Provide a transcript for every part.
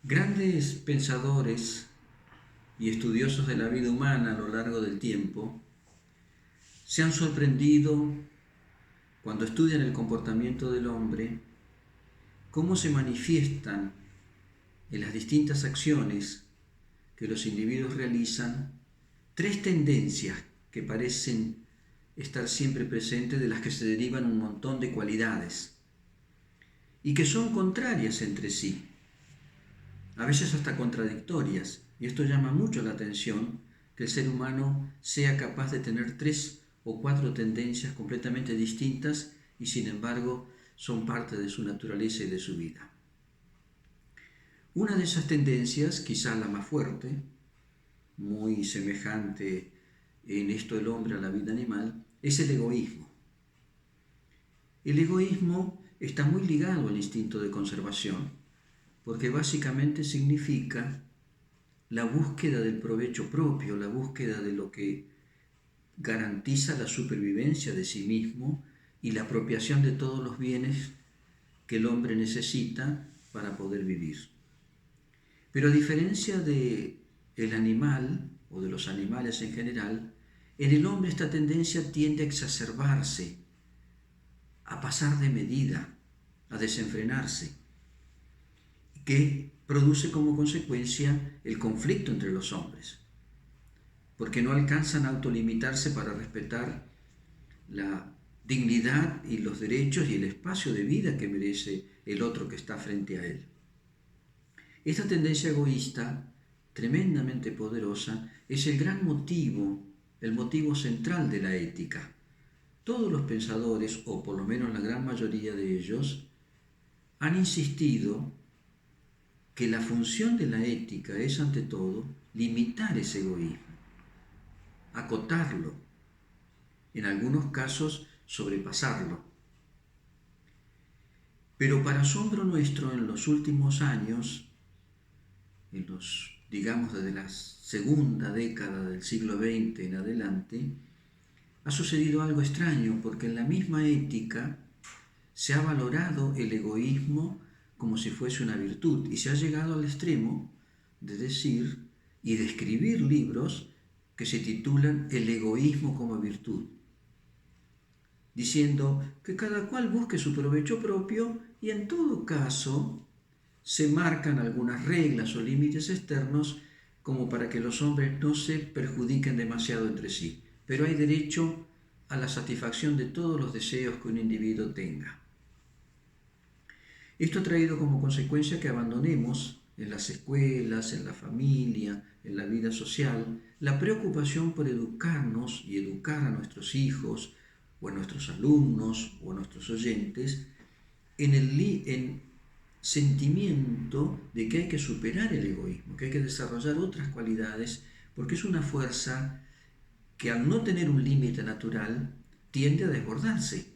Grandes pensadores y estudiosos de la vida humana a lo largo del tiempo se han sorprendido cuando estudian el comportamiento del hombre, cómo se manifiestan en las distintas acciones que los individuos realizan tres tendencias que parecen estar siempre presentes, de las que se derivan un montón de cualidades y que son contrarias entre sí, a veces hasta contradictorias, y esto llama mucho la atención, que el ser humano sea capaz de tener tres o cuatro tendencias completamente distintas y sin embargo son parte de su naturaleza y de su vida. Una de esas tendencias, quizá la más fuerte, muy semejante en esto del hombre a la vida animal, es el egoísmo. El egoísmo está muy ligado al instinto de conservación, porque básicamente significa la búsqueda del provecho propio, la búsqueda de lo que garantiza la supervivencia de sí mismo y la apropiación de todos los bienes que el hombre necesita para poder vivir. Pero a diferencia del animal o de los animales en general, en el hombre esta tendencia tiende a exacerbarse, a pasar de medida, a desenfrenarse, que produce como consecuencia el conflicto entre los hombres, porque no alcanzan a autolimitarse para respetar la dignidad y los derechos y el espacio de vida que merece el otro que está frente a él. Esta tendencia egoísta, tremendamente poderosa, es el gran motivo, el motivo central de la ética. Todos los pensadores, o por lo menos la gran mayoría de ellos, han insistido que la función de la ética es, ante todo, limitar ese egoísmo, acotarlo, en algunos casos sobrepasarlo. Pero para asombro nuestro, en los últimos años, digamos desde la segunda década del siglo XX en adelante, ha sucedido algo extraño, porque en la misma ética se ha valorado el egoísmo como si fuese una virtud, y se ha llegado al extremo de decir y de escribir libros que se titulan El egoísmo como virtud, diciendo que cada cual busque su provecho propio y en todo caso se marcan algunas reglas o límites externos como para que los hombres no se perjudiquen demasiado entre sí, pero hay derecho a la satisfacción de todos los deseos que un individuo tenga. Esto ha traído como consecuencia que abandonemos en las escuelas, en la familia, en la vida social, la preocupación por educarnos y educar a nuestros hijos, o a nuestros alumnos, o a nuestros oyentes, en el sentimiento de que hay que superar el egoísmo, que hay que desarrollar otras cualidades, porque es una fuerza que al no tener un límite natural tiende a desbordarse.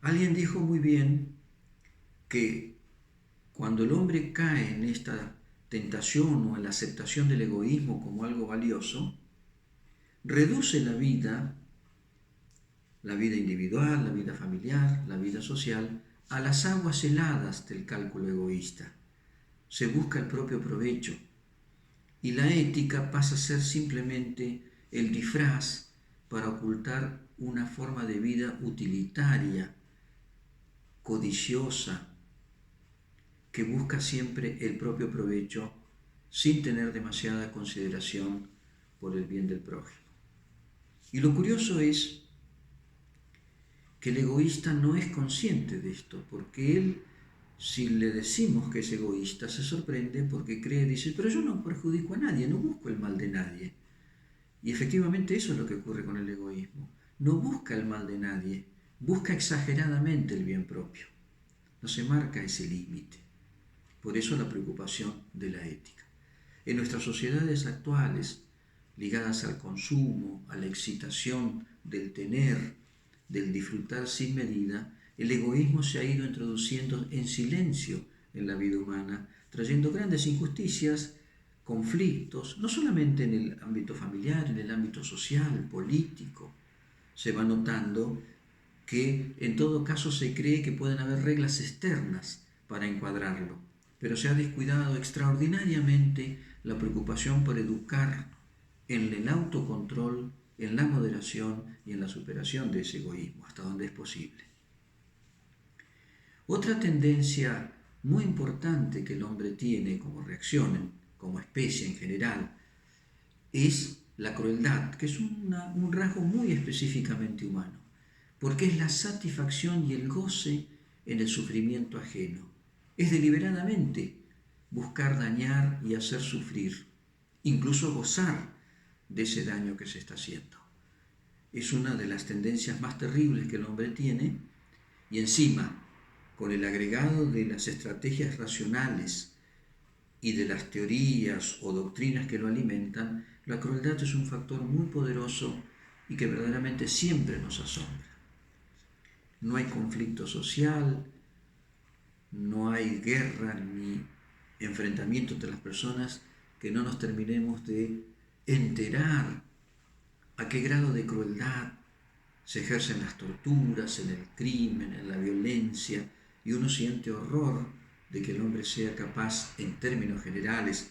Alguien dijo muy bien que cuando el hombre cae en esta tentación o en la aceptación del egoísmo como algo valioso, reduce la vida individual, la vida familiar, la vida social, a las aguas heladas del cálculo egoísta. Se busca el propio provecho y la ética pasa a ser simplemente el disfraz para ocultar una forma de vida utilitaria, codiciosa, que busca siempre el propio provecho sin tener demasiada consideración por el bien del prójimo. Y lo curioso es que el egoísta no es consciente de esto, porque él, si le decimos que es egoísta, se sorprende porque dice, pero yo no perjudico a nadie, no busco el mal de nadie. Y efectivamente eso es lo que ocurre con el egoísmo. No busca el mal de nadie, busca exageradamente el bien propio. No se marca ese límite. Por eso la preocupación de la ética. En nuestras sociedades actuales, ligadas al consumo, a la excitación del tener, del disfrutar sin medida, el egoísmo se ha ido introduciendo en silencio en la vida humana, trayendo grandes injusticias, conflictos, no solamente en el ámbito familiar, en el ámbito social, político. Se va notando que en todo caso se cree que pueden haber reglas externas para encuadrarlo. pero se ha descuidado extraordinariamente la preocupación por educar en el autocontrol, en la moderación y en la superación de ese egoísmo, hasta donde es posible. Otra tendencia muy importante que el hombre tiene como reacción, como especie en general, es la crueldad, que es un rasgo muy específicamente humano, porque es la satisfacción y el goce en el sufrimiento ajeno. Es deliberadamente buscar dañar y hacer sufrir, incluso gozar de ese daño que se está haciendo. Es una de las tendencias más terribles que el hombre tiene, y encima, con el agregado de las estrategias racionales y de las teorías o doctrinas que lo alimentan, la crueldad es un factor muy poderoso y que verdaderamente siempre nos asombra. No hay conflicto social, no hay guerra ni enfrentamiento entre las personas que no nos terminemos de enterar a qué grado de crueldad se ejercen las torturas, en el crimen, en la violencia, y uno siente horror de que el hombre sea capaz, en términos generales,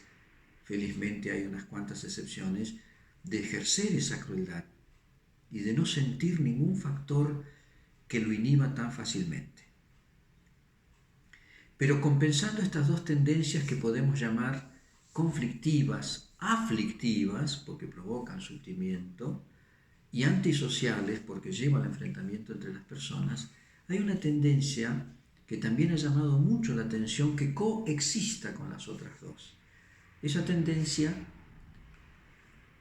felizmente hay unas cuantas excepciones, de ejercer esa crueldad y de no sentir ningún factor que lo inhiba tan fácilmente. Pero compensando estas dos tendencias que podemos llamar conflictivas, aflictivas, porque provocan sufrimiento, y antisociales, porque llevan al enfrentamiento entre las personas, hay una tendencia que también ha llamado mucho la atención que coexista con las otras dos. Esa tendencia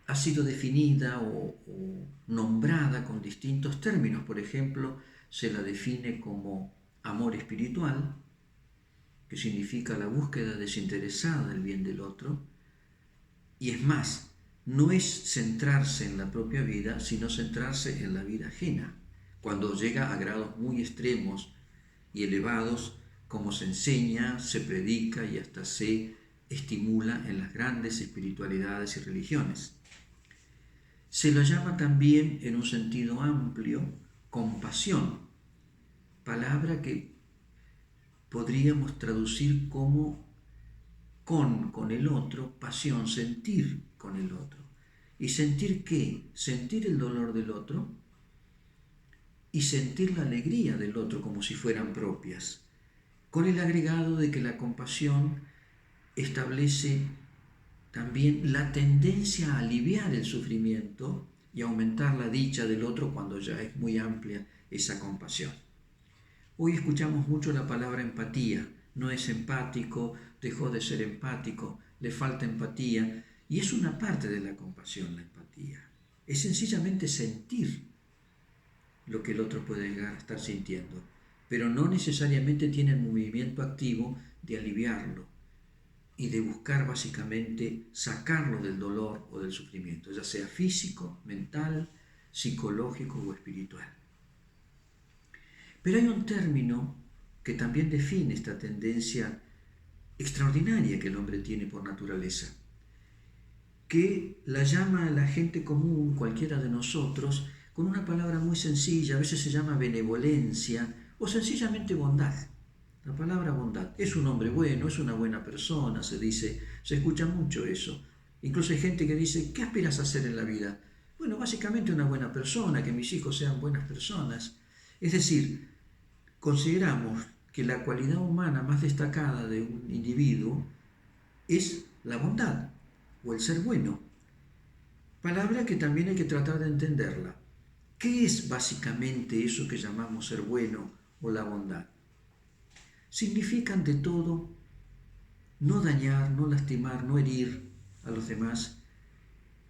ha sido definida o nombrada con distintos términos. Por ejemplo, se la define como amor espiritual, que significa la búsqueda desinteresada del bien del otro, y es más, no es centrarse en la propia vida, sino centrarse en la vida ajena, cuando llega a grados muy extremos y elevados, como se enseña, se predica y hasta se estimula en las grandes espiritualidades y religiones. Se lo llama también, en un sentido amplio, compasión, palabra que podríamos traducir como con el otro, pasión, sentir con el otro. ¿Y sentir qué? Sentir el dolor del otro y sentir la alegría del otro como si fueran propias, con el agregado de que la compasión establece también la tendencia a aliviar el sufrimiento y aumentar la dicha del otro cuando ya es muy amplia esa compasión. Hoy escuchamos mucho la palabra empatía. No es empático, dejó de ser empático, le falta empatía. Y es una parte de la compasión, la empatía. Es sencillamente sentir lo que el otro puede llegar a estar sintiendo, pero no necesariamente tiene el movimiento activo de aliviarlo y de buscar básicamente sacarlo del dolor o del sufrimiento, ya sea físico, mental, psicológico o espiritual. Pero hay un término que también define esta tendencia extraordinaria que el hombre tiene por naturaleza, que la llama a la gente común, cualquiera de nosotros, con una palabra muy sencilla, a veces se llama benevolencia o sencillamente bondad. La palabra bondad. Es un hombre bueno, es una buena persona, se dice, se escucha mucho eso. Incluso hay gente que dice, ¿qué aspiras a ser en la vida? Bueno, básicamente una buena persona, que mis hijos sean buenas personas. Es decir, consideramos que la cualidad humana más destacada de un individuo es la bondad o el ser bueno. Palabra que también hay que tratar de entenderla. ¿Qué es básicamente eso que llamamos ser bueno o la bondad? Significa ante todo no dañar, no lastimar, no herir a los demás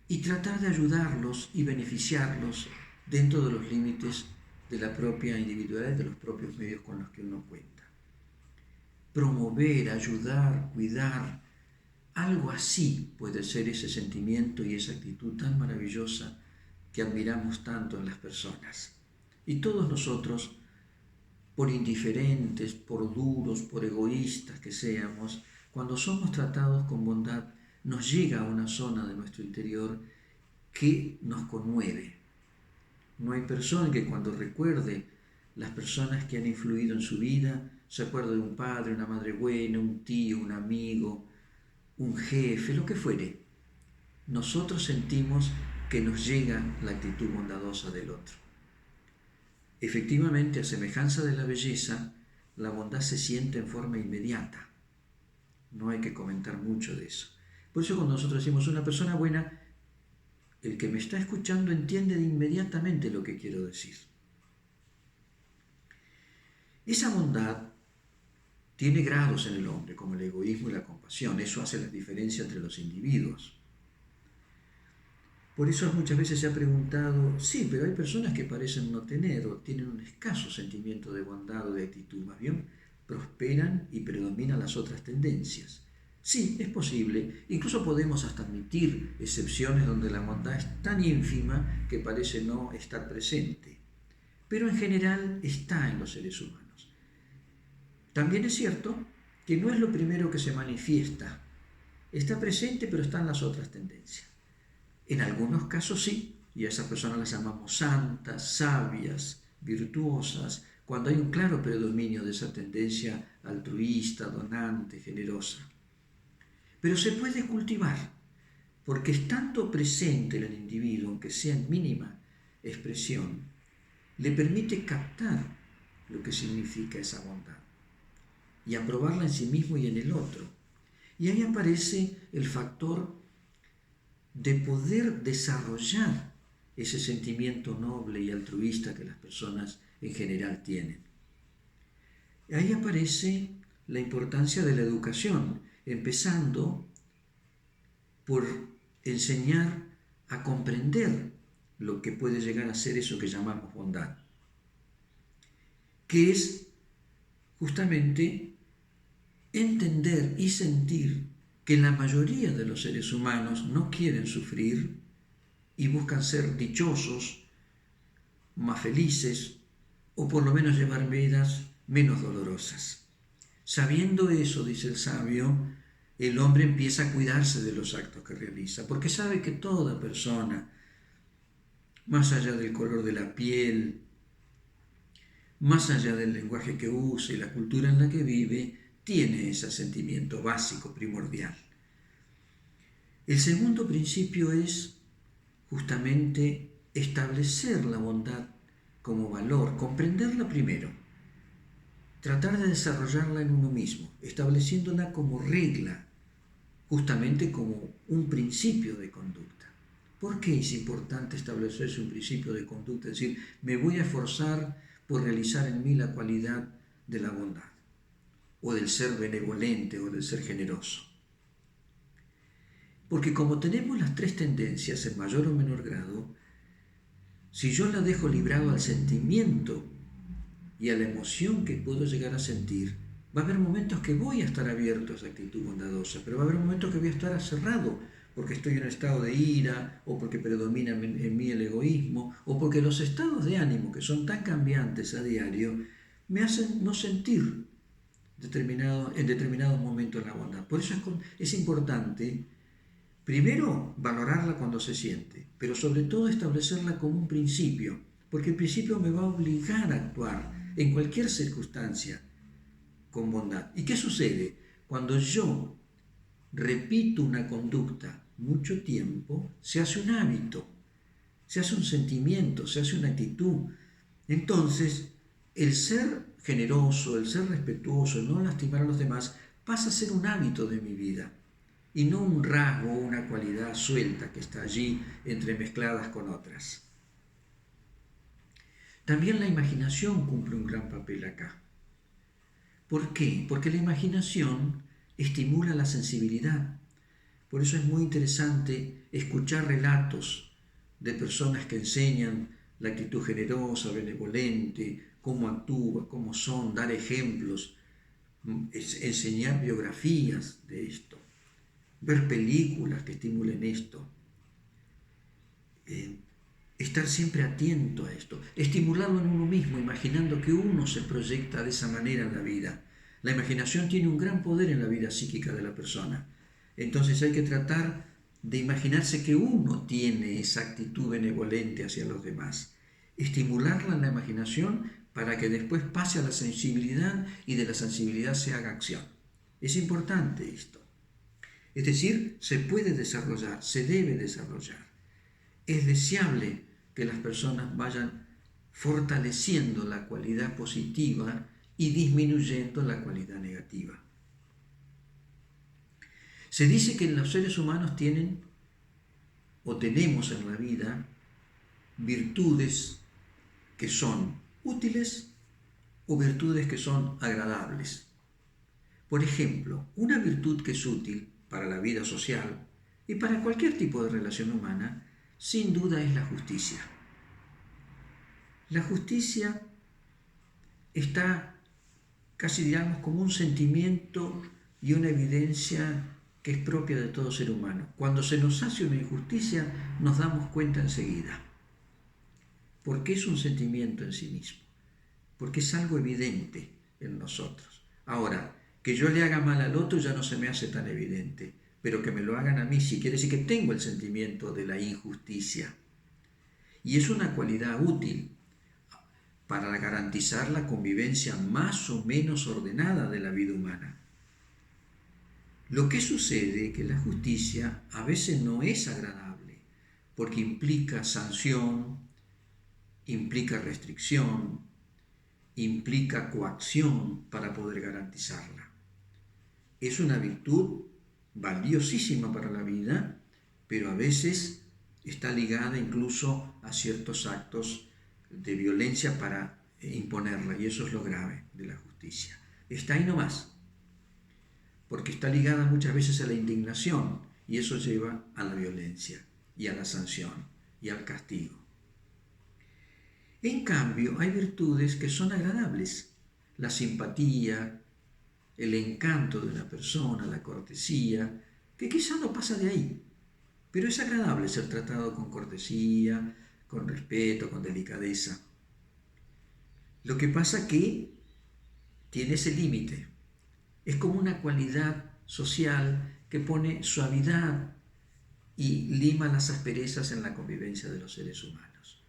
y tratar de ayudarlos y beneficiarlos dentro de los límites de la propia individualidad, de los propios medios con los que uno cuenta. Promover, ayudar, cuidar, algo así puede ser ese sentimiento y esa actitud tan maravillosa que admiramos tanto en las personas. Y todos nosotros, por indiferentes, por duros, por egoístas que seamos, cuando somos tratados con bondad, nos llega a una zona de nuestro interior que nos conmueve. No hay persona que cuando recuerde las personas que han influido en su vida se acuerda de un padre, una madre buena, un tío, un amigo, un jefe, lo que fuere. Nosotros sentimos que nos llega la actitud bondadosa del otro. Efectivamente, a semejanza de la belleza, la bondad se siente en forma inmediata. No hay que comentar mucho de eso. Por eso cuando nosotros decimos una persona buena, el que me está escuchando entiende de inmediatamente lo que quiero decir. Esa bondad tiene grados en el hombre, como el egoísmo y la compasión. Eso hace la diferencia entre los individuos. Por eso muchas veces se ha preguntado, sí, pero hay personas que parecen no tener o tienen un escaso sentimiento de bondad o de actitud, más bien prosperan y predominan las otras tendencias. Sí, es posible, incluso podemos hasta admitir excepciones donde la bondad es tan ínfima que parece no estar presente, pero en general está en los seres humanos. También es cierto que no es lo primero que se manifiesta, está presente pero están las otras tendencias. En algunos casos sí, y a esas personas las llamamos santas, sabias, virtuosas, cuando hay un claro predominio de esa tendencia altruista, donante, generosa. Pero se puede cultivar, porque estando presente en el individuo, aunque sea en mínima expresión, le permite captar lo que significa esa bondad y aprobarla en sí mismo y en el otro. Y ahí aparece el factor de poder desarrollar ese sentimiento noble y altruista que las personas en general tienen. Ahí aparece la importancia de la educación, empezando por enseñar a comprender lo que puede llegar a ser eso que llamamos bondad, que es justamente entender y sentir que la mayoría de los seres humanos no quieren sufrir y buscan ser dichosos, más felices, o por lo menos llevar vidas menos dolorosas. Sabiendo eso, dice el sabio, el hombre empieza a cuidarse de los actos que realiza, porque sabe que toda persona, más allá del color de la piel, más allá del lenguaje que usa y la cultura en la que vive, tiene ese sentimiento básico, primordial. El segundo principio es justamente establecer la bondad como valor, comprenderla primero, tratar de desarrollarla en uno mismo, estableciéndola como regla, justamente como un principio de conducta. ¿Por qué es importante establecerse un principio de conducta? Es decir, me voy a esforzar por realizar en mí la cualidad de la bondad, o del ser benevolente, o del ser generoso. Porque como tenemos las tres tendencias en mayor o menor grado, si yo la dejo librado al sentimiento y a la emoción que puedo llegar a sentir, va a haber momentos que voy a estar abierto a esa actitud bondadosa, pero va a haber momentos que voy a estar cerrado porque estoy en un estado de ira, o porque predomina en mí el egoísmo, o porque los estados de ánimo, que son tan cambiantes a diario, me hacen no sentir en determinados momentos la bondad. Por eso es importante, primero, valorarla cuando se siente, pero sobre todo establecerla como un principio, porque el principio me va a obligar a actuar en cualquier circunstancia con bondad. ¿Y qué sucede? Cuando yo repito una conducta mucho tiempo, se hace un hábito, se hace un sentimiento, se hace una actitud. Entonces, el ser generoso, el ser respetuoso, el no lastimar a los demás, pasa a ser un hábito de mi vida y no un rasgo o una cualidad suelta que está allí entremezcladas con otras. También la imaginación cumple un gran papel acá. ¿Por qué? Porque la imaginación estimula la sensibilidad. Por eso es muy interesante escuchar relatos de personas que enseñan la actitud generosa, benevolente, cómo actúa, cómo son, dar ejemplos, enseñar biografías de esto, ver películas que estimulen esto, estar siempre atento a esto, estimularlo en uno mismo, imaginando que uno se proyecta de esa manera en la vida. La imaginación tiene un gran poder en la vida psíquica de la persona. Entonces hay que tratar de imaginarse que uno tiene esa actitud benevolente hacia los demás, estimularla en la imaginación para que después pase a la sensibilidad y de la sensibilidad se haga acción. Es importante esto. Es decir, se puede desarrollar, se debe desarrollar. Es deseable que las personas vayan fortaleciendo la cualidad positiva y disminuyendo la cualidad negativa. Se dice que los seres humanos tienen o tenemos en la vida virtudes que son útiles o virtudes que son agradables. Por ejemplo, una virtud que es útil para la vida social y para cualquier tipo de relación humana, sin duda es la justicia. La justicia está casi, digamos, como un sentimiento y una evidencia que es propia de todo ser humano. Cuando se nos hace una injusticia, nos damos cuenta enseguida. Porque es un sentimiento en sí mismo. Porque es algo evidente en nosotros. Ahora, que yo le haga mal al otro ya no se me hace tan evidente, pero que me lo hagan a mí sí quiere decir que tengo el sentimiento de la injusticia. Y es una cualidad útil para garantizar la convivencia más o menos ordenada de la vida humana. Lo que sucede es que la justicia a veces no es agradable, porque implica sanción, implica restricción, implica coacción para poder garantizarla. Es una virtud valiosísima para la vida, pero a veces está ligada incluso a ciertos actos de violencia para imponerla, y eso es lo grave de la justicia. Está ahí nomás, porque está ligada muchas veces a la indignación, y eso lleva a la violencia, y a la sanción, y al castigo. En cambio, hay virtudes que son agradables: la simpatía, el encanto de una persona, la cortesía, que quizá no pasa de ahí, pero es agradable ser tratado con cortesía, con respeto, con delicadeza. Lo que pasa que tiene ese límite. Es como una cualidad social que pone suavidad y lima las asperezas en la convivencia de los seres humanos.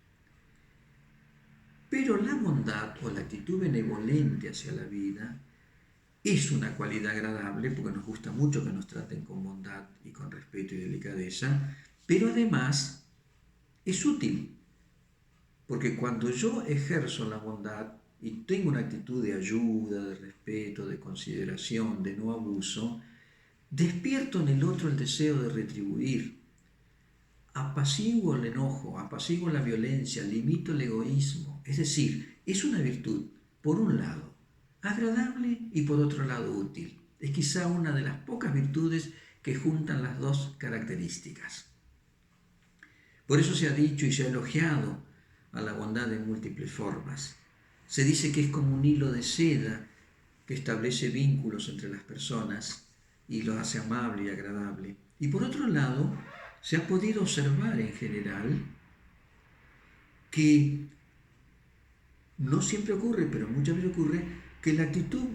Pero la bondad o la actitud benevolente hacia la vida es una cualidad agradable, porque nos gusta mucho que nos traten con bondad y con respeto y delicadeza, pero además es útil, porque cuando yo ejerzo la bondad y tengo una actitud de ayuda, de respeto, de consideración, de no abuso, despierto en el otro el deseo de retribuir, apaciguo el enojo, apaciguo la violencia, limito el egoísmo. Es decir, es una virtud, por un lado, agradable y por otro lado útil. Es quizá una de las pocas virtudes que juntan las dos características. Por eso se ha dicho y se ha elogiado a la bondad en múltiples formas. Se dice que es como un hilo de seda que establece vínculos entre las personas y lo hace amable y agradable. Y por otro lado, se ha podido observar en general que no siempre ocurre, pero muchas veces ocurre, que la actitud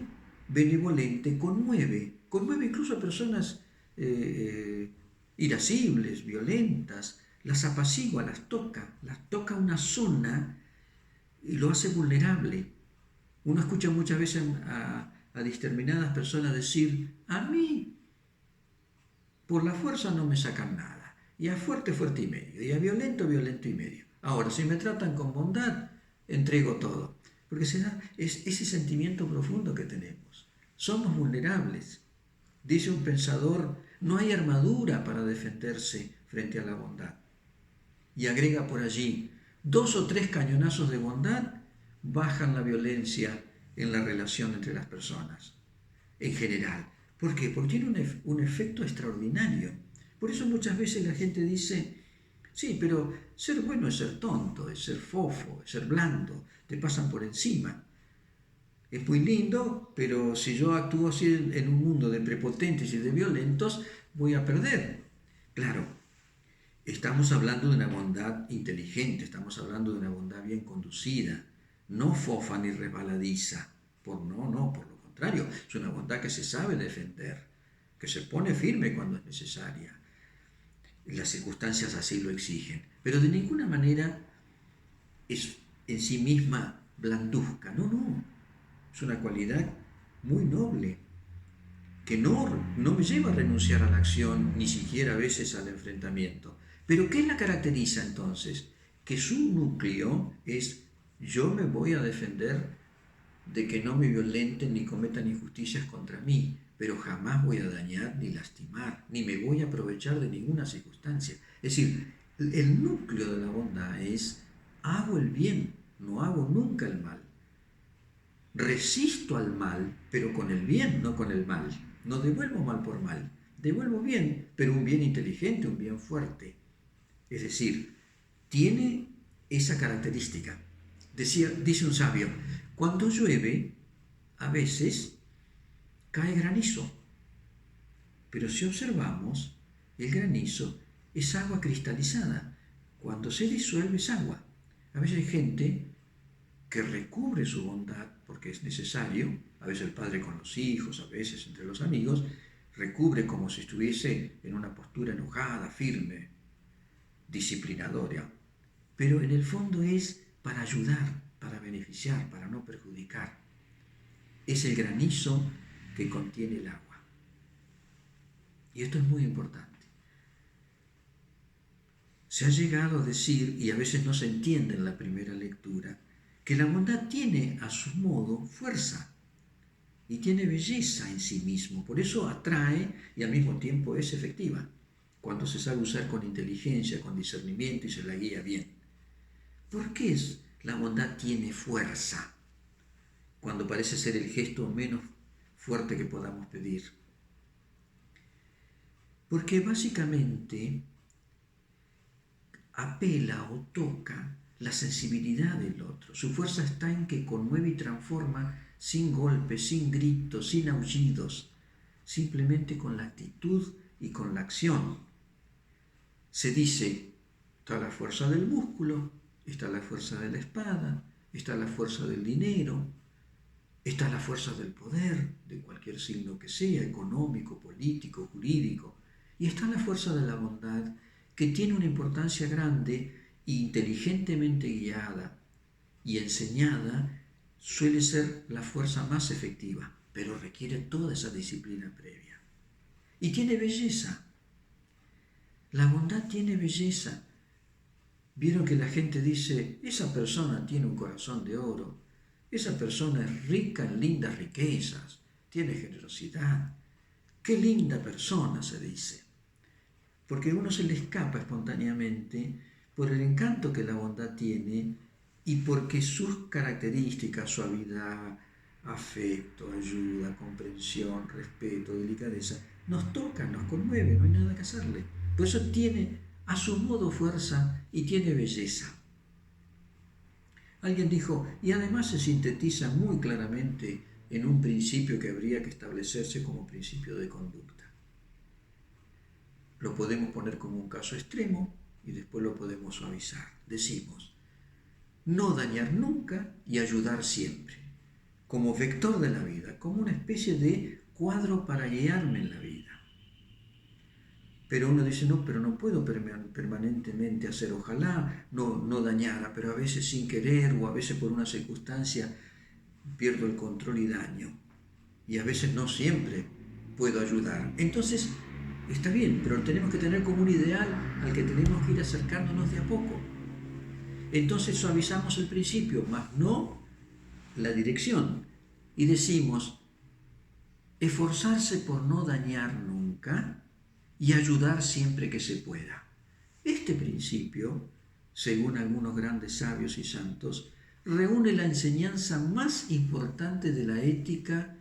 benevolente conmueve incluso a personas irascibles, violentas, las apacigua, las toca una zona y lo hace vulnerable. Uno escucha muchas veces a determinadas personas decir: a mí por la fuerza no me sacan nada, y a fuerte, fuerte y medio, y a violento, violento y medio. Ahora, si me tratan con bondad, entrego todo. Porque es ese sentimiento profundo que tenemos. Somos vulnerables. Dice un pensador: no hay armadura para defenderse frente a la bondad. Y agrega por allí: 2 o 3 cañonazos de bondad bajan la violencia en la relación entre las personas, en general. ¿Por qué? Porque tiene un efecto extraordinario. Por eso muchas veces la gente dice: sí, pero ser bueno es ser tonto, es ser fofo, es ser blando, te pasan por encima. Es muy lindo, pero si yo actúo así en un mundo de prepotentes y de violentos, voy a perder. Claro, estamos hablando de una bondad inteligente, estamos hablando de una bondad bien conducida, no fofa ni resbaladiza. Por lo contrario, es una bondad que se sabe defender, que se pone firme cuando es necesaria. Las circunstancias así lo exigen, pero de ninguna manera es en sí misma blanduzca. No, no. Es una cualidad muy noble, que no me lleva a renunciar a la acción, ni siquiera a veces al enfrentamiento. Pero ¿qué la caracteriza entonces? Que su núcleo es: yo me voy a defender de que no me violenten ni cometan injusticias contra mí, pero jamás voy a dañar ni lastimar, ni me voy a aprovechar de ninguna circunstancia. Es decir, el núcleo de la bondad es: hago el bien, no hago nunca el mal. Resisto al mal, pero con el bien, no con el mal. No devuelvo mal por mal, devuelvo bien, pero un bien inteligente, un bien fuerte. Es decir, tiene esa característica. Dice un sabio: cuando llueve, a veces cae granizo, pero si observamos, el granizo es agua cristalizada. Cuando se disuelve es agua. A veces hay gente que recubre su bondad porque es necesario, a veces el padre con los hijos, a veces entre los amigos, recubre como si estuviese en una postura enojada, firme, disciplinadora, pero en el fondo es para ayudar, para beneficiar, para no perjudicar. Es el granizo que contiene el agua. Y esto es muy importante. Se ha llegado a decir, y a veces no se entiende en la primera lectura, que la bondad tiene a su modo fuerza y tiene belleza en sí mismo. Por eso atrae y al mismo tiempo es efectiva, cuando se sabe usar con inteligencia, con discernimiento y se la guía bien. ¿Por qué la bondad tiene fuerza cuando parece ser el gesto menos fuerte que podamos pedir? Porque básicamente apela o toca la sensibilidad del otro. Su fuerza está en que conmueve y transforma sin golpes, sin gritos, sin aullidos, simplemente con la actitud y con la acción. Se dice: está la fuerza del músculo, está la fuerza de la espada, está la fuerza del dinero, está la fuerza del poder, de cualquier signo que sea, económico, político, jurídico, y está la fuerza de la bondad, que tiene una importancia grande e inteligentemente guiada y enseñada, suele ser la fuerza más efectiva, pero requiere toda esa disciplina previa. Y tiene belleza. La bondad tiene belleza. Vieron que la gente dice: esa persona tiene un corazón de oro, esa persona es rica en lindas riquezas, tiene generosidad. Qué linda persona, se dice. Porque a uno se le escapa espontáneamente por el encanto que la bondad tiene y porque sus características, suavidad, afecto, ayuda, comprensión, respeto, delicadeza, nos tocan, nos conmueven, no hay nada que hacerle. Por eso tiene a su modo fuerza y tiene belleza. Alguien dijo, y además se sintetiza muy claramente en un principio que habría que establecerse como principio de conducta. Lo podemos poner como un caso extremo y después lo podemos suavizar. Decimos: no dañar nunca y ayudar siempre, como vector de la vida, como una especie de cuadro para guiarme en la vida. Pero uno dice: no, pero no puedo permanentemente hacer, ojalá no dañara, pero a veces sin querer o a veces por una circunstancia pierdo el control y daño. Y a veces no siempre puedo ayudar. Entonces, está bien, pero tenemos que tener como un ideal al que tenemos que ir acercándonos de a poco. Entonces suavizamos el principio, más no la dirección. Y decimos: esforzarse por no dañar nunca y ayudar siempre que se pueda. Este principio, según algunos grandes sabios y santos, reúne la enseñanza más importante de la ética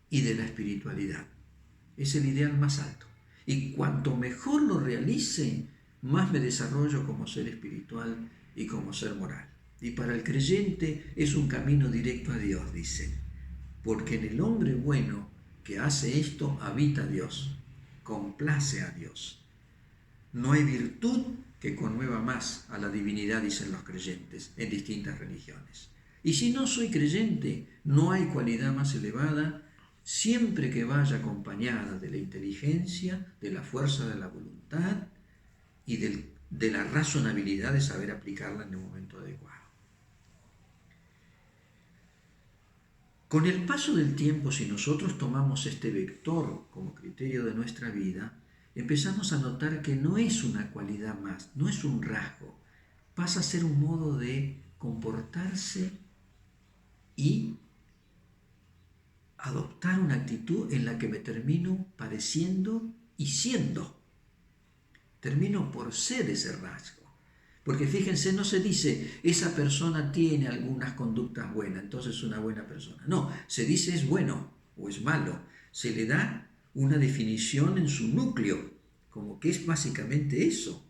y de la espiritualidad. Es el ideal más alto. Y cuanto mejor lo realice, más me desarrollo como ser espiritual y como ser moral. Y para el creyente es un camino directo a Dios, dicen, porque en el hombre bueno que hace esto habita Dios, complace a Dios. No hay virtud que conmueva más a la divinidad, dicen los creyentes en distintas religiones. Y si no soy creyente, no hay cualidad más elevada, siempre que vaya acompañada de la inteligencia, de la fuerza de la voluntad y de la razonabilidad de saber aplicarla en el momento adecuado. Con el paso del tiempo, si nosotros tomamos este vector como criterio de nuestra vida, empezamos a notar que no es una cualidad más, no es un rasgo, pasa a ser un modo de comportarse y adoptar una actitud en la que me termino pareciendo y siendo. Termino por ser ese rasgo. Porque fíjense, no se dice, esa persona tiene algunas conductas buenas, entonces es una buena persona. No, se dice es bueno o es malo. Se le da una definición en su núcleo, como que es básicamente eso.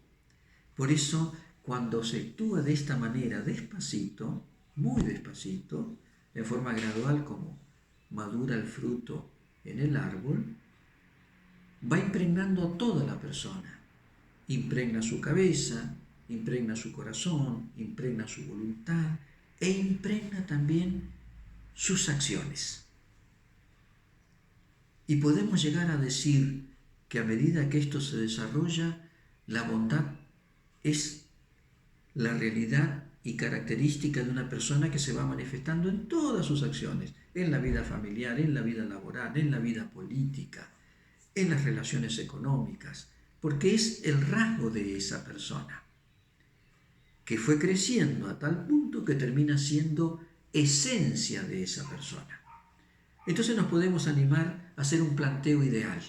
Por eso, cuando se actúa de esta manera, despacito, muy despacito, de forma gradual como madura el fruto en el árbol, va impregnando a toda la persona. Impregna su cabeza, impregna su corazón, impregna su voluntad e impregna también sus acciones. Y podemos llegar a decir que a medida que esto se desarrolla, la bondad es la realidad y característica de una persona que se va manifestando en todas sus acciones, en la vida familiar, en la vida laboral, en la vida política, en las relaciones económicas, porque es el rasgo de esa persona, que fue creciendo a tal punto que termina siendo esencia de esa persona. Entonces nos podemos animar a hacer un planteo ideal,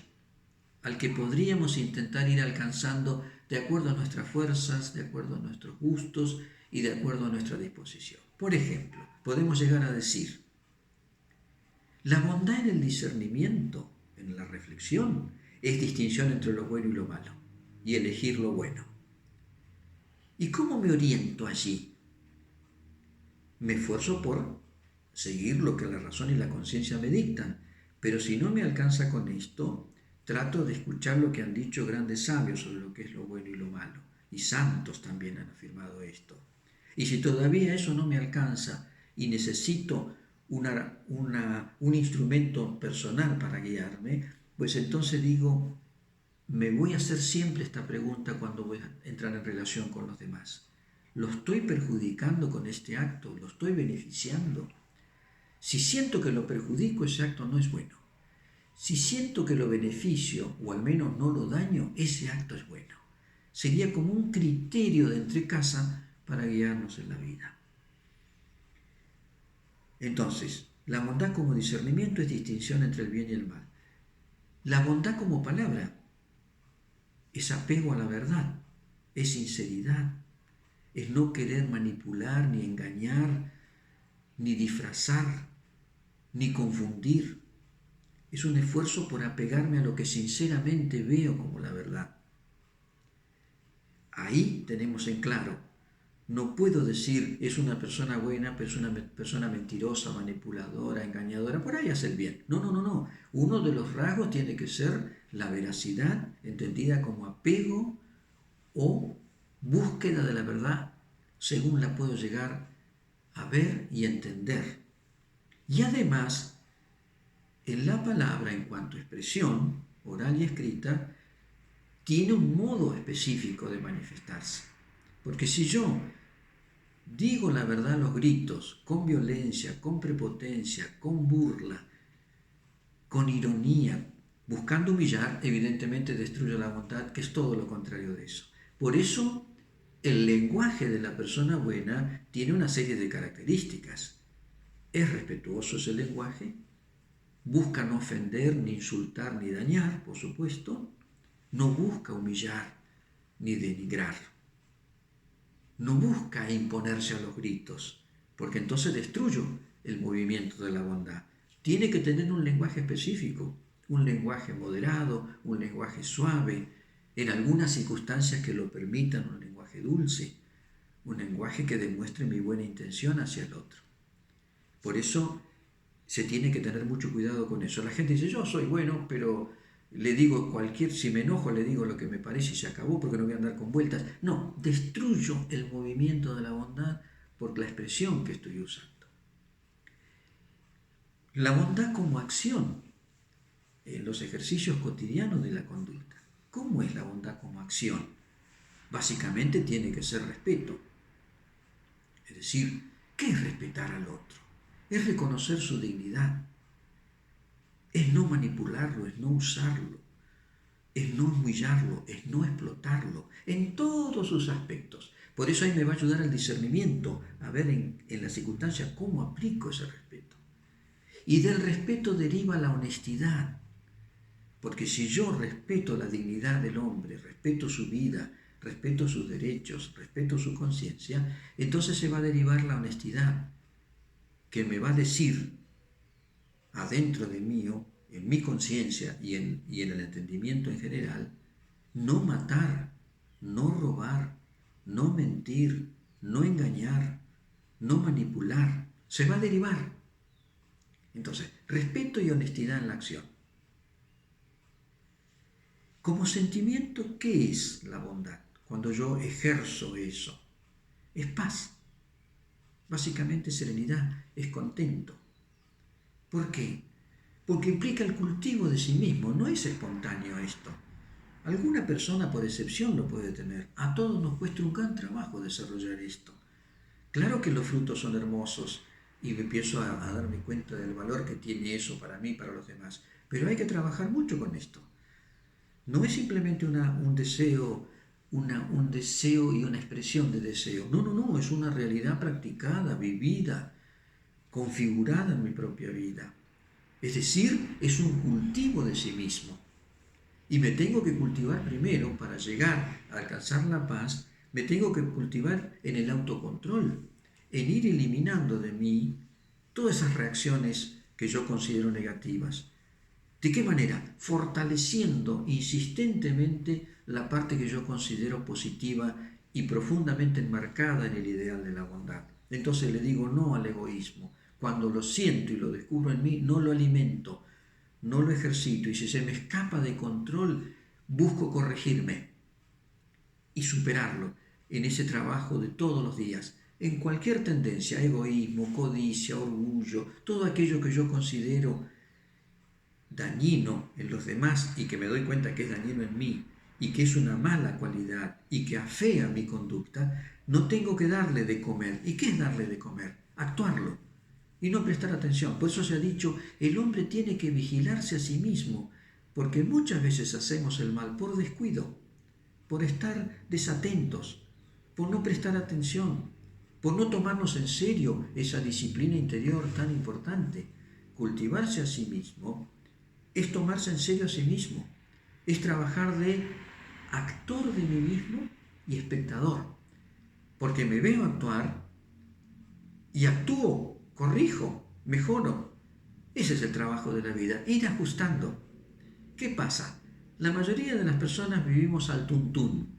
al que podríamos intentar ir alcanzando de acuerdo a nuestras fuerzas, de acuerdo a nuestros gustos y de acuerdo a nuestra disposición. Por ejemplo, podemos llegar a decir, la bondad en el discernimiento, en la reflexión, es distinción entre lo bueno y lo malo, y elegir lo bueno. ¿Y cómo me oriento allí? Me esfuerzo por seguir lo que la razón y la conciencia me dictan, pero si no me alcanza con esto, trato de escuchar lo que han dicho grandes sabios sobre lo que es lo bueno y lo malo, y santos también han afirmado esto. Y si todavía eso no me alcanza y necesito un instrumento personal para guiarme, pues entonces digo, me voy a hacer siempre esta pregunta cuando voy a entrar en relación con los demás. ¿Lo estoy perjudicando con este acto? ¿Lo estoy beneficiando? Si siento que lo perjudico, ese acto no es bueno. Si siento que lo beneficio, o al menos no lo daño, ese acto es bueno. Sería como un criterio de entrecasa para guiarnos en la vida. Entonces, la bondad como discernimiento es distinción entre el bien y el mal. La bondad como palabra es apego a la verdad, es sinceridad, es no querer manipular, ni engañar, ni disfrazar, ni confundir. Es un esfuerzo por apegarme a lo que sinceramente veo como la verdad. Ahí tenemos en claro, no puedo decir es una persona buena, persona mentirosa, manipuladora, engañadora, por ahí hace el bien. No. Uno de los rasgos tiene que ser la veracidad, entendida como apego o búsqueda de la verdad según la puedo llegar a ver y entender. Y además, en la palabra, en cuanto a expresión, oral y escrita, tiene un modo específico de manifestarse. Porque si yo digo la verdad a los gritos, con violencia, con prepotencia, con burla, con ironía, buscando humillar, evidentemente destruyo la bondad, que es todo lo contrario de eso. Por eso, el lenguaje de la persona buena tiene una serie de características. Es respetuoso ese lenguaje, busca no ofender, ni insultar, ni dañar, por supuesto, no busca humillar ni denigrar, no busca imponerse a los gritos, porque entonces destruyo el movimiento de la bondad. Tiene que tener un lenguaje específico, un lenguaje moderado, un lenguaje suave, en algunas circunstancias que lo permitan, un lenguaje dulce, un lenguaje que demuestre mi buena intención hacia el otro. Por eso se tiene que tener mucho cuidado con eso. La gente dice, yo soy bueno, pero le digo si me enojo le digo lo que me parece y se acabó porque no voy a andar con vueltas. No, destruyo el movimiento de la bondad por la expresión que estoy usando. La bondad como acción en los ejercicios cotidianos de la conducta. ¿Cómo es la bondad como acción? Básicamente tiene que ser respeto. Es decir, ¿qué es respetar al otro? es reconocer su dignidad, es no manipularlo, es no usarlo, es no humillarlo, es no explotarlo, en todos sus aspectos. Por eso ahí me va a ayudar el discernimiento, a ver en la circunstancia cómo aplico ese respeto. Y del respeto deriva la honestidad, porque si yo respeto la dignidad del hombre, respeto su vida, respeto sus derechos, respeto su conciencia, entonces se va a derivar la honestidad, que me va a decir adentro de mí, en mi conciencia y en el entendimiento en general, no matar, no robar, no mentir, no engañar, no manipular. Se va a derivar. Entonces, respeto y honestidad en la acción. Como sentimiento, ¿qué es la bondad? Cuando yo ejerzo eso, es paz. Básicamente serenidad, es contento. ¿Por qué? Porque implica el cultivo de sí mismo, no es espontáneo esto. Alguna persona por excepción lo puede tener. A todos nos cuesta un gran trabajo desarrollar esto. Claro que los frutos son hermosos y me empiezo a darme cuenta del valor que tiene eso para mí y para los demás. Pero hay que trabajar mucho con esto. No es simplemente un deseo y una expresión de deseo. No, es una realidad practicada, vivida, configurada en mi propia vida. Es decir, es un cultivo de sí mismo. Y me tengo que cultivar primero para llegar a alcanzar la paz, me tengo que cultivar en el autocontrol, en ir eliminando de mí todas esas reacciones que yo considero negativas. ¿De qué manera? Fortaleciendo insistentemente la parte que yo considero positiva y profundamente enmarcada en el ideal de la bondad. Entonces le digo no al egoísmo. Cuando lo siento y lo descubro en mí, no lo alimento, no lo ejercito, y si se me escapa de control, busco corregirme y superarlo en ese trabajo de todos los días, en cualquier tendencia, egoísmo, codicia, orgullo, todo aquello que yo considero dañino en los demás y que me doy cuenta que es dañino en mí y que es una mala cualidad y que afea mi conducta, no tengo que darle de comer. ¿Y qué es darle de comer? Actuarlo y no prestar atención. Por eso se ha dicho, el hombre tiene que vigilarse a sí mismo, porque muchas veces hacemos el mal por descuido, por estar desatentos, por no prestar atención, por no tomarnos en serio esa disciplina interior tan importante. Cultivarse a sí mismo es tomarse en serio a sí mismo, es trabajar de actor de mí mismo y espectador, porque me veo actuar y actúo, corrijo, mejoro. Ese es el trabajo de la vida, ir ajustando. ¿Qué pasa? La mayoría de las personas vivimos al tuntún.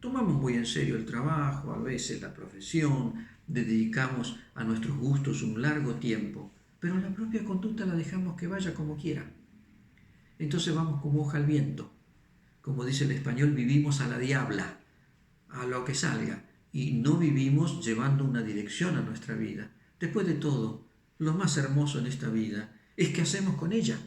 Tomamos muy en serio el trabajo, a veces la profesión, dedicamos a nuestros gustos un largo tiempo, pero la propia conducta la dejamos que vaya como quiera. Entonces vamos como hoja al viento. Como dice el español, vivimos a la diabla, a lo que salga, y no vivimos llevando una dirección a nuestra vida. Después de todo, lo más hermoso en esta vida es qué hacemos con ella.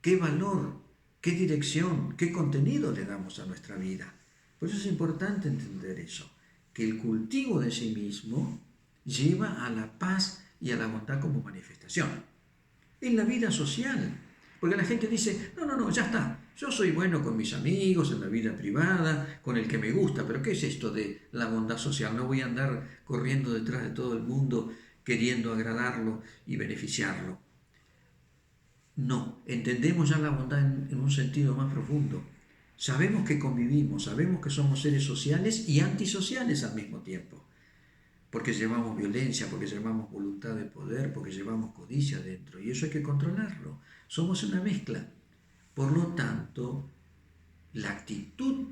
¿Qué valor, qué dirección, qué contenido le damos a nuestra vida? Por eso es importante entender eso, que el cultivo de sí mismo lleva a la paz y a la bondad como manifestación. En la vida social, porque la gente dice, no, ya está, yo soy bueno con mis amigos, en la vida privada, con el que me gusta, pero ¿qué es esto de la bondad social? No voy a andar corriendo detrás de todo el mundo queriendo agradarlo y beneficiarlo. No, entendemos ya la bondad en un sentido más profundo. Sabemos que convivimos, sabemos que somos seres sociales y antisociales al mismo tiempo. Porque llevamos violencia, porque llevamos voluntad de poder, porque llevamos codicia dentro. Y eso hay que controlarlo. Somos una mezcla. Por lo tanto, la actitud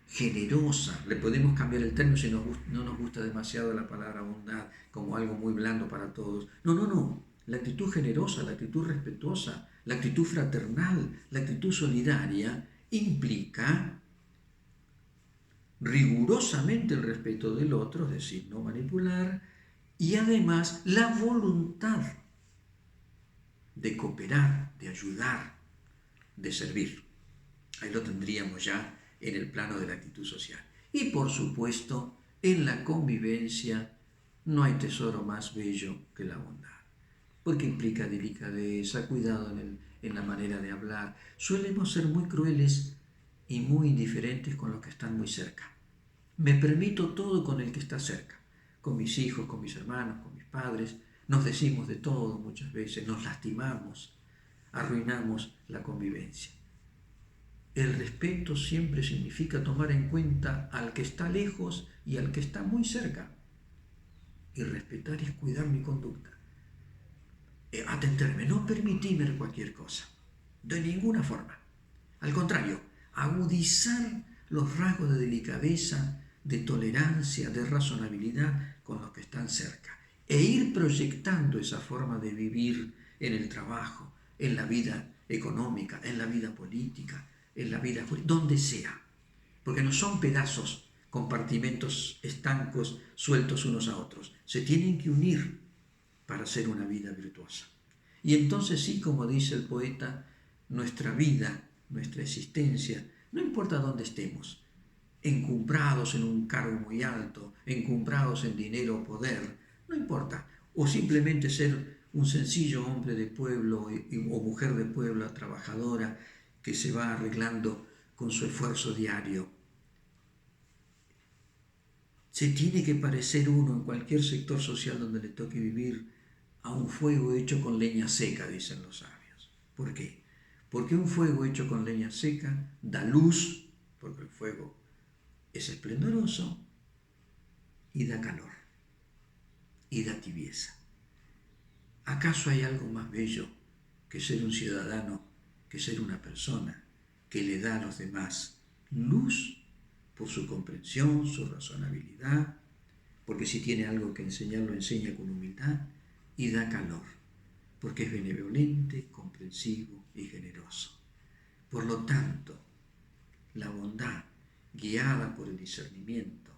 generosa, le podemos cambiar el término si no nos gusta demasiado la palabra bondad como algo muy blando para todos. No. La actitud generosa, la actitud respetuosa, la actitud fraternal, la actitud solidaria implica rigurosamente el respeto del otro, es decir, no manipular, y además la voluntad de cooperar, de ayudar, de servir. Ahí lo tendríamos ya en el plano de la actitud social. Y por supuesto, en la convivencia no hay tesoro más bello que la bondad, porque implica delicadeza, cuidado en la manera de hablar. Solemos ser muy crueles y muy indiferentes con los que están muy cerca. Me permito todo con el que está cerca, con mis hijos, con mis hermanos, con mis padres. Nos decimos de todo muchas veces, nos lastimamos, arruinamos la convivencia. El respeto siempre significa tomar en cuenta al que está lejos y al que está muy cerca. Y respetar es cuidar mi conducta. Atenderme, no permitirme cualquier cosa, de ninguna forma. Al contrario, agudizar los rasgos de delicadeza, de tolerancia, de razonabilidad con los que están cerca. E ir proyectando esa forma de vivir en el trabajo, en la vida económica, en la vida política, en la vida jurídica, donde sea. Porque no son pedazos, compartimentos estancos, sueltos unos a otros. Se tienen que unir para hacer una vida virtuosa. Y entonces sí, como dice el poeta, nuestra vida, nuestra existencia, no importa dónde estemos, encumbrados en un cargo muy alto, encumbrados en dinero o poder, no importa, o simplemente ser un sencillo hombre de pueblo o mujer de pueblo, trabajadora, que se va arreglando con su esfuerzo diario. Se tiene que parecer uno en cualquier sector social donde le toque vivir a un fuego hecho con leña seca, dicen los sabios. ¿Por qué? Porque un fuego hecho con leña seca da luz, porque el fuego es esplendoroso, y da calor, y da tibieza. ¿Acaso hay algo más bello que ser un ciudadano, que ser una persona que le da a los demás luz por su comprensión, su razonabilidad, porque si tiene algo que enseñar, lo enseña con humildad, y da calor, porque es benevolente, comprensivo y generoso? Por lo tanto, la bondad, guiada por el discernimiento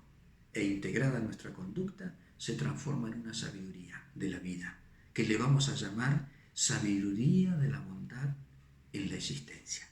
e integrada en nuestra conducta, se transforma en una sabiduría de la vida, que le vamos a llamar sabiduría de la bondad en la existencia.